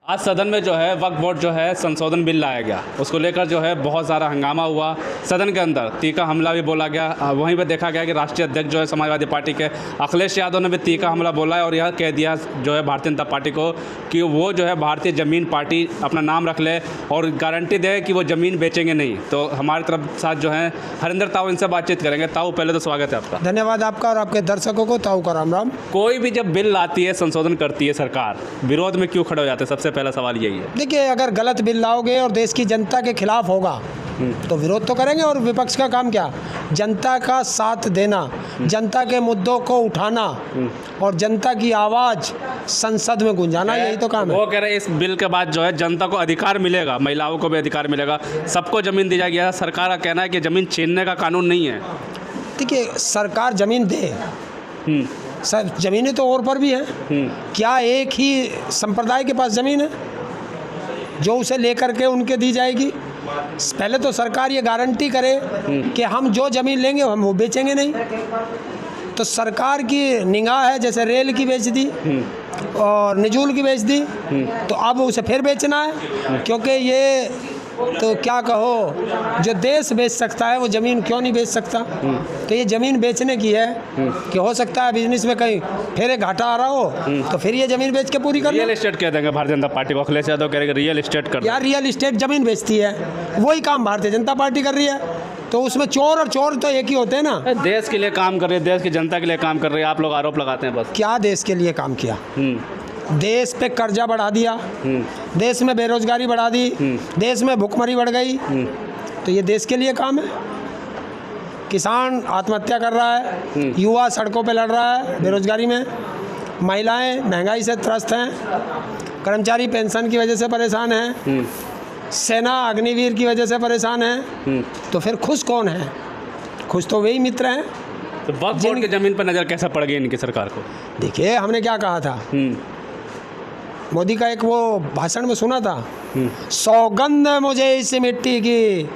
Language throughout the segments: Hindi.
आज सदन में जो है वक्फ बोर्ड जो है संशोधन बिल लाया गया, उसको लेकर जो है बहुत सारा हंगामा हुआ सदन के अंदर। तीखा हमला भी बोला गया। वहीं पे देखा गया कि राष्ट्रीय अध्यक्ष जो है समाजवादी पार्टी के अखिलेश यादव ने भी तीखा हमला बोला है और यह कह दिया जो है भारतीय जनता पार्टी को कि वो जो है भारतीय ज़मीन पार्टी अपना नाम रख ले और गारंटी दे कि वो ज़मीन बेचेंगे नहीं। तो हमारी तरफ साथ जो है हरिंदर ताऊ, इनसे बातचीत करेंगे। ताऊ, पहले तो स्वागत है आपका। धन्यवाद आपका और आपके दर्शकों को। ताऊ का राम राम। कोई भी जब बिल लाती है, संशोधन करती है सरकार, विरोध में क्यों खड़े हो जाते हैं? सबसे पहला सवाल यही है। देखिए, अगर गलत बिल लाओगे और देश की जनता के खिलाफ होगा तो विरोध तो करेंगे। और विपक्ष का काम क्या? जनता का साथ देना, जनता के मुद्दों को उठाना और जनता की आवाज़ संसद में गुंजाना, यही तो काम है। वो कह रहे हैं इस बिल के बाद जो है जनता को अधिकार मिलेगा, महिलाओं को भी अधिकार मिलेगा, सबको ज़मीन दी जाएगी। सरकार का कहना है कि ज़मीन छीनने का कानून नहीं है। देखिए, सरकार ज़मीन दे, सर ज़मीनें तो और पर भी हैं। क्या एक ही संप्रदाय के पास ज़मीन है जो उसे लेकर के उनके दी जाएगी? पहले तो सरकार ये गारंटी करे कि हम जो ज़मीन लेंगे हम वो बेचेंगे नहीं। तो सरकार की निगाह है, जैसे रेल की बेच दी और निजूल की बेच दी, तो अब उसे फिर बेचना है। क्योंकि ये तो क्या कहो, जो देश बेच सकता है वो ज़मीन क्यों नहीं बेच सकता? तो ये ज़मीन बेचने की है कि हो सकता है बिजनेस में कहीं फिर एक घाटा आ रहा हो तो फिर ये ज़मीन बेच के पूरी कर रियल एस्टेट कह देंगे भारतीय जनता पार्टी को। अखिलेश यादव कह रहे हैं रियल एस्टेट कर। यार, रियल एस्टेट ज़मीन बेचती है, वही काम भारतीय जनता पार्टी कर रही है। तो उसमें चोर और चोर तो एक ही होते हैं ना। देश के लिए काम कर रहे हैं, देश की जनता के लिए काम कर रहे हैं, आप लोग आरोप लगाते हैं बस। क्या देश के लिए काम किया? देश पे कर्जा बढ़ा दिया, देश में बेरोजगारी बढ़ा दी, देश में भुखमरी बढ़ गई। तो ये देश के लिए काम है? किसान आत्महत्या कर रहा है, युवा सड़कों पे लड़ रहा है बेरोजगारी में, महिलाएं महंगाई से त्रस्त हैं, कर्मचारी पेंशन की वजह से परेशान हैं, सेना अग्निवीर की वजह से परेशान है। तो फिर खुश कौन है? खुश तो वही मित्र हैं। तो वक्फ बोर्ड की ज़मीन पर नज़र कैसा पड़ गई इनकी सरकार को? देखिए, हमने क्या कहा था, मोदी का एक वो भाषण में सुना था, सौगंध मुझे इस मिट्टी की,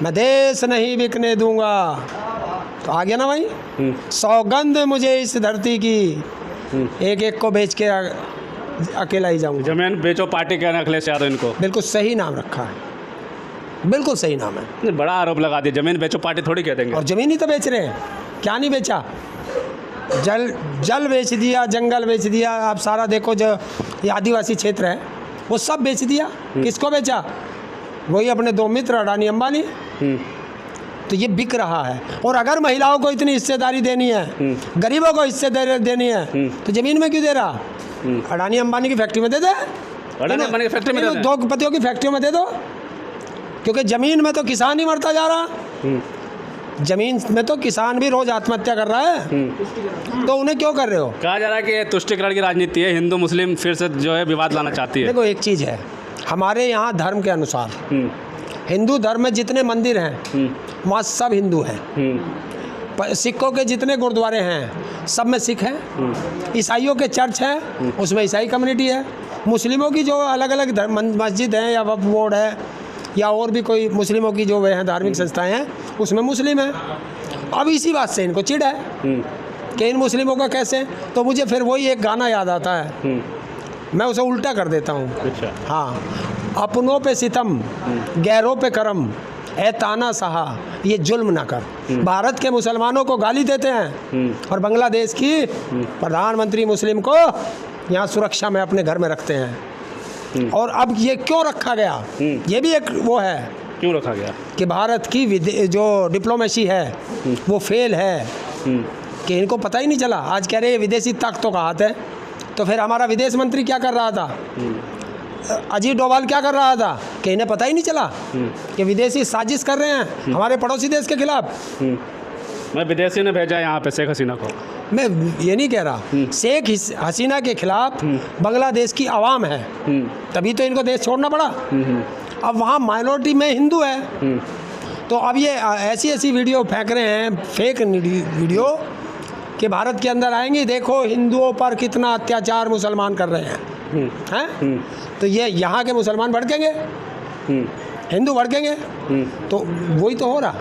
मैं देश नहीं बिकने दूंगा। तो आ गया ना भाई, सौगंध मुझे इस धरती की, एक एक को बेच के अकेला ही जाऊंगा। जमीन बेचो पार्टी कहना अखिलेश यादव इनको। बिल्कुल सही नाम रखा है, बिल्कुल सही नाम है। बड़ा आरोप लगा दिया, जमीन बेचो पार्टी थोड़ी कह देंगे। और ज़मीन ही तो बेच रहे हैं। क्या नहीं बेचा? जल बेच दिया, जंगल बेच दिया। आप सारा देखो, जो ये आदिवासी क्षेत्र है वो सब बेच दिया। किसको बेचा? वही अपने दो मित्र अडानी अंबानी। तो ये बिक रहा है। और अगर महिलाओं को इतनी हिस्सेदारी देनी है, गरीबों को हिस्सेदारी देनी है, तो ज़मीन में क्यों दे रहा? अडानी अंबानी की फैक्ट्री में दे दे, अडानी अंबानी की फैक्ट्री में दे दे, दो पतियों की फैक्ट्रियों में दे दो। क्योंकि ज़मीन में तो किसान ही मरता जा रहा। ज़मीन में तो किसान भी रोज़ आत्महत्या कर रहा है। तो उन्हें क्यों कर रहे हो? कहा जा रहा है कि ये तुष्टिकरण की राजनीति है, हिंदू मुस्लिम फिर से जो है विवाद लाना चाहती है। देखो, एक चीज़ है, हमारे यहाँ धर्म के अनुसार हिंदू धर्म में जितने मंदिर हैं वहाँ सब हिंदू हैं। सिखों के जितने गुरुद्वारे हैं सब में सिख हैं। ईसाइयों के चर्च हैं, उसमें ईसाई कम्युनिटी है। मुस्लिमों की जो अलग अलग मस्जिद हैं या वक्फ बोर्ड है या और भी कोई मुस्लिमों की जो वे हैं धार्मिक संस्थाएं हैं, उसमें मुस्लिम हैं। अब इसी बात से इनको चिढ़ है कि इन मुस्लिमों का कैसे। तो मुझे फिर वही एक गाना याद आता है, मैं उसे उल्टा कर देता हूँ। अच्छा। हाँ, अपनों पे सितम, गैरों पे करम, है ताना सहा, ये जुल्म ना कर। भारत के मुसलमानों को गाली देते हैं और बांग्लादेश की प्रधानमंत्री मुस्लिम को यहाँ सुरक्षा में अपने घर में रखते हैं। और अब ये क्यों रखा गया? ये भी एक वो है, क्यों रखा गया कि भारत की जो डिप्लोमेसी है वो फेल है, कि इनको पता ही नहीं चला। आज कह रहे हैं विदेशी ताकतों का हाथ है, तो फिर हमारा विदेश मंत्री क्या कर रहा था? अजीत डोभाल क्या कर रहा था? कि इन्हें पता ही नहीं चला कि विदेशी साजिश कर रहे हैं हमारे पड़ोसी देश के खिलाफ। मैं विदेशी ने भेजा यहाँ पे शेख हसीना को। मैं ये नहीं कह रहा, शेख हसीना के खिलाफ बांग्लादेश की आवाम है, तभी तो इनको देश छोड़ना पड़ा। अब वहाँ माइनॉरिटी में हिंदू है, तो अब ये ऐसी ऐसी वीडियो फेंक रहे हैं, फेक वीडियो, कि भारत के अंदर आएंगे, देखो हिंदुओं पर कितना अत्याचार मुसलमान कर रहे हैं। तो ये यहाँ के मुसलमान भड़केंगे, हिंदू भड़केंगे, तो वही तो हो रहा।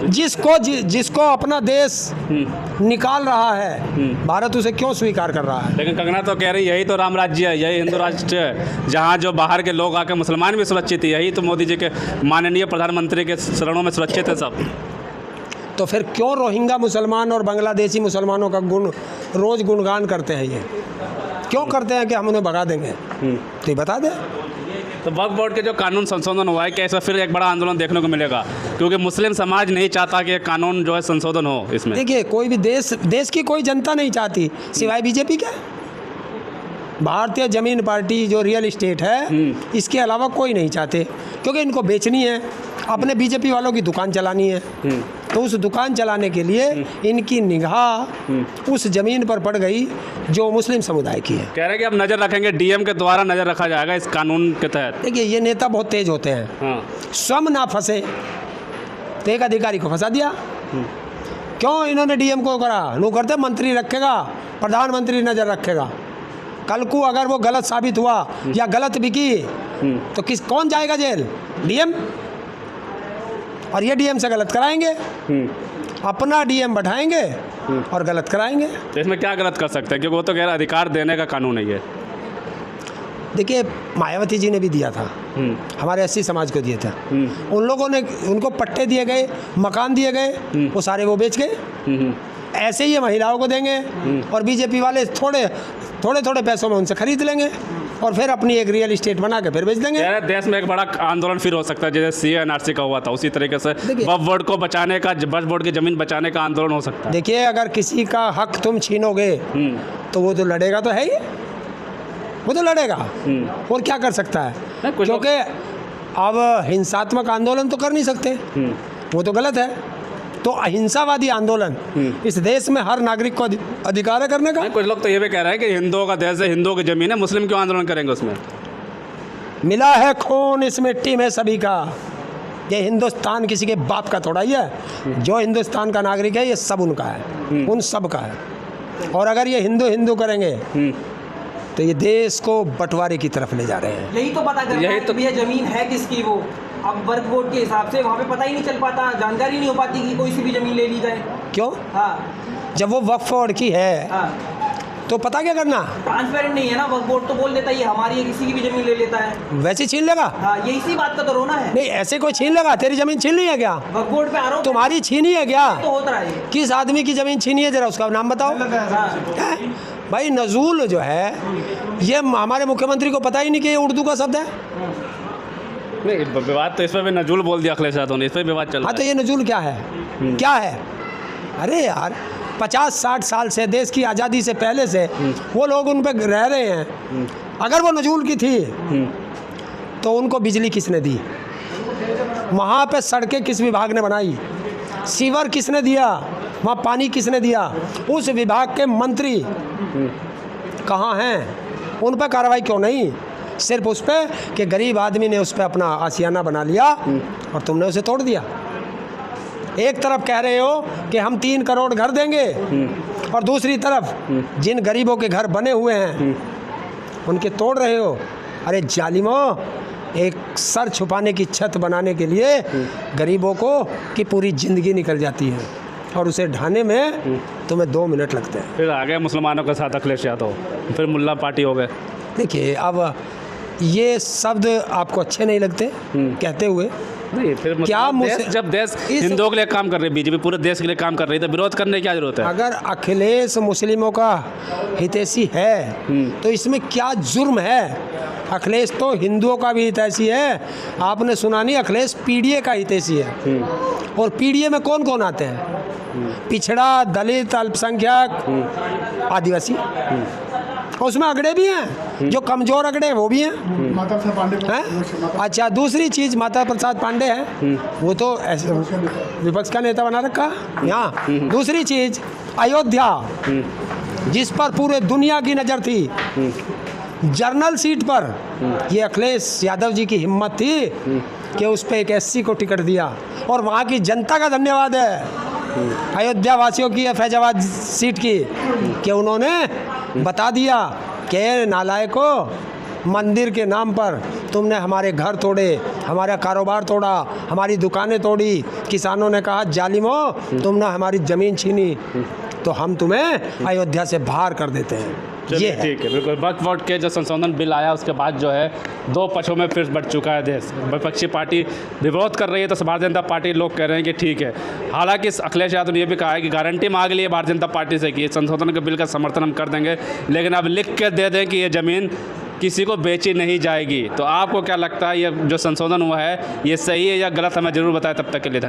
जिसको अपना देश निकाल रहा है, भारत उसे क्यों स्वीकार कर रहा है? लेकिन कंगना तो कह रही यही तो राम राज्य है, यही हिंदू राष्ट्र है, जहाँ जो बाहर के लोग आके मुसलमान भी सुरक्षित है, यही तो मोदी जी के माननीय प्रधानमंत्री के शरणों में सुरक्षित है सब। तो फिर क्यों रोहिंग्या मुसलमान और बांग्लादेशी मुसलमानों का रोज़ गुणगान करते हैं? ये क्यों करते हैं कि हम उन्हें भगा देंगे? तो ये बता दें। तो वक्फ बोर्ड के जो कानून संशोधन हुआ है, क्या इसमें फिर एक बड़ा आंदोलन देखने को मिलेगा? क्योंकि मुस्लिम समाज नहीं चाहता कि ये कानून जो है संशोधन हो इसमें। देखिए, कोई भी देश की कोई जनता नहीं चाहती सिवाय बीजेपी के। भारतीय जमीन पार्टी जो रियल इस्टेट है, इसके अलावा कोई नहीं चाहते, क्योंकि इनको बेचनी है, अपने बीजेपी वालों की दुकान चलानी है। तो उस दुकान चलाने के लिए इनकी निगाह उस ज़मीन पर पड़ गई जो मुस्लिम समुदाय की है। कह रहे हैं कि अब नज़र रखेंगे, डीएम के द्वारा नज़र रखा जाएगा इस कानून के तहत। देखिए, ये नेता बहुत तेज होते हैं। हाँ, स्वयं ना फंसे तो एक अधिकारी को फंसा दिया। क्यों इन्होंने डीएम को करा? नो करते मंत्री रखेगा, प्रधानमंत्री नज़र रखेगा। कल को अगर वो गलत साबित हुआ या गलत बिकी तो कौन जाएगा जेल? डीएम। और ये डीएम से गलत कराएंगे, अपना डीएम बैठाएंगे और गलत कराएंगे। तो इसमें क्या गलत कर सकते हैं? क्योंकि वो तो कह रहा अधिकार देने का कानून है ये। देखिए, मायावती जी ने भी दिया था, हमारे एससी समाज को दिए थे। उन लोगों ने, उनको पट्टे दिए गए, मकान दिए गए, वो सारे वो बेच गए। ऐसे ही ये महिलाओं को देंगे और बीजेपी वाले थोड़े पैसों में उनसे खरीद लेंगे और फिर अपनी एक रियल इस्टेट बना के फिर बेच देंगे। देश में एक बड़ा आंदोलन फिर हो सकता है, जैसे CA/NRC का हुआ था, उसी तरीके से वक्फ बोर्ड को बचाने का, वक्फ बोर्ड की ज़मीन बचाने का आंदोलन हो सकता है। देखिए, अगर किसी का हक तुम छीनोगे तो वो तो लड़ेगा, तो है ही, वो तो लड़ेगा। और क्या कर सकता है? क्योंकि अब हिंसात्मक आंदोलन तो कर नहीं सकते, वो तो गलत है। तो अहिंसावादी आंदोलन इस देश में हर नागरिक को अधिकार है करने का। कुछ लोग तो ये भी कह रहे हैं कि हिंदुओं का देश है, हिंदुओं की ज़मीन है, मुस्लिम क्यों आंदोलन करेंगे उसमें? मिला है खून इस मिट्टी में सभी का, ये हिंदुस्तान किसी के बाप का थोड़ा ही है। जो हिंदुस्तान का नागरिक है, ये सब उनका है, उन सब का है। और अगर ये हिंदू करेंगे तो ये देश को बंटवारे की तरफ ले जा रहे हैं। यही तो पता करना है कि यह ज़मीन है किसकी। वो अब वक्फ बोर्ड के हिसाब से वहाँ पे पता ही नहीं चल पाता, जानकारी नहीं हो पाती कि कोई सी भी ज़मीन ले ली जाए। क्यों? हाँ, जब वो वक्फ बोर्ड की है हाँ, तो पता क्या करना? ट्रांसपेरेंट नहीं है ना। वक्फ बोर्ड तो बोल देता है ये हमारी है, किसी की भी ज़मीन ले लेता है। वैसे छीन लेगा? हाँ, ये इसी बात का तो रोना है। नहीं, ऐसे कोई छीन लेगा? तेरी ज़मीन छीन ली है क्या? वक्फ बोर्ड पे आरोप तुम्हारी छीनी है क्या? तो होता रहा है। किस आदमी की ज़मीन छीनी है, जरा उसका नाम बताओ। हैं? भाई, नजूल जो है, ये हमारे मुख्यमंत्री को पता ही नहीं कि ये उर्दू का शब्द है। नहीं, विवाद तो इस पर भी नजूल बोल दिया अखिलेश यादव ने, इस पर विवाद चल रहा हाँ, तो ये नजूल क्या है? क्या है? अरे यार, 50-60 साल से, देश की आज़ादी से पहले से वो लोग उन पर रह रहे हैं। अगर वो नजूल की थी तो उनको बिजली किसने दी? वहाँ पे सड़कें किस विभाग ने बनाई? सीवर किसने दिया? वहाँ पानी किसने दिया? उस विभाग के मंत्री कहाँ हैं? उन पर कार्रवाई क्यों नहीं? सिर्फ उस पर कि गरीब आदमी ने उस पर अपना आशियाना बना लिया और तुमने उसे तोड़ दिया। एक तरफ कह रहे हो कि हम 3 करोड़ घर देंगे और दूसरी तरफ जिन गरीबों के घर बने हुए हैं उनके तोड़ रहे हो। अरे जालिमों, एक सर छुपाने की छत बनाने के लिए गरीबों को की पूरी ज़िंदगी निकल जाती है और उसे ढाने में तुम्हें 2 मिनट लगते हैं। फिर आ गए मुसलमानों के साथ अखिलेश यादव, फिर मुल्ला पार्टी हो गए। देखिए, अब ये शब्द आपको अच्छे नहीं लगते कहते हुए? नहीं, फिर क्या जब देश हिंदुओं के लिए काम कर रही है, बीजेपी पूरे देश के लिए काम कर रही है, तो विरोध करने की क्या जरूरत है? अगर अखिलेश मुस्लिमों का हितैषी है तो इसमें क्या जुर्म है? अखिलेश तो हिंदुओं का भी हितैषी है। आपने सुना नहीं, अखिलेश पीडीए का हितैषी है। और पीडीए में कौन कौन आते हैं? पिछड़ा, दलित, अल्पसंख्यक, आदिवासी। उसमें अगड़े भी हैं, जो कमज़ोर अगड़े हैं वो भी हैं। माता प्रसाद पांडे हैं? अच्छा, दूसरी चीज़, माता प्रसाद पांडे हैं, वो तो ऐसे विपक्ष का नेता बना रखा यहाँ। दूसरी चीज़, अयोध्या, जिस पर पूरे दुनिया की नज़र थी, जर्नल सीट पर ये अखिलेश यादव जी की हिम्मत थी कि उस पर एक SC को टिकट दिया। और वहाँ की जनता का धन्यवाद है अयोध्या वासियों की, फैजाबाद सीट की, कि उन्होंने बता दिया कि नालायकों, मंदिर के नाम पर तुमने हमारे घर तोड़े, हमारा कारोबार तोड़ा, हमारी दुकानें तोड़ी। किसानों ने कहा जालिमो तुमने हमारी ज़मीन छीनी तो हम तुम्हें अयोध्या से बाहर कर देते हैं। ये चलिए है। ठीक है, बिल्कुल। वक्फ बोर्ड के जो संशोधन बिल आया उसके बाद जो है दो पक्षों में फिर बढ़ चुका है देश। विपक्षी पार्टी विरोध कर रही है तो भारतीय जनता पार्टी लोग कह रहे हैं कि ठीक है। हालांकि अखिलेश यादव ने यह भी कहा है कि गारंटी मांग ली है भारतीय जनता पार्टी से कि संशोधन के बिल का समर्थन हम कर देंगे, लेकिन अब लिख के दे दें कि ये ज़मीन किसी को बेची नहीं जाएगी। तो आपको क्या लगता है ये जो संशोधन हुआ है ये सही है या गलत, हमें ज़रूर बताएं। तब तक के लिए धन्यवाद।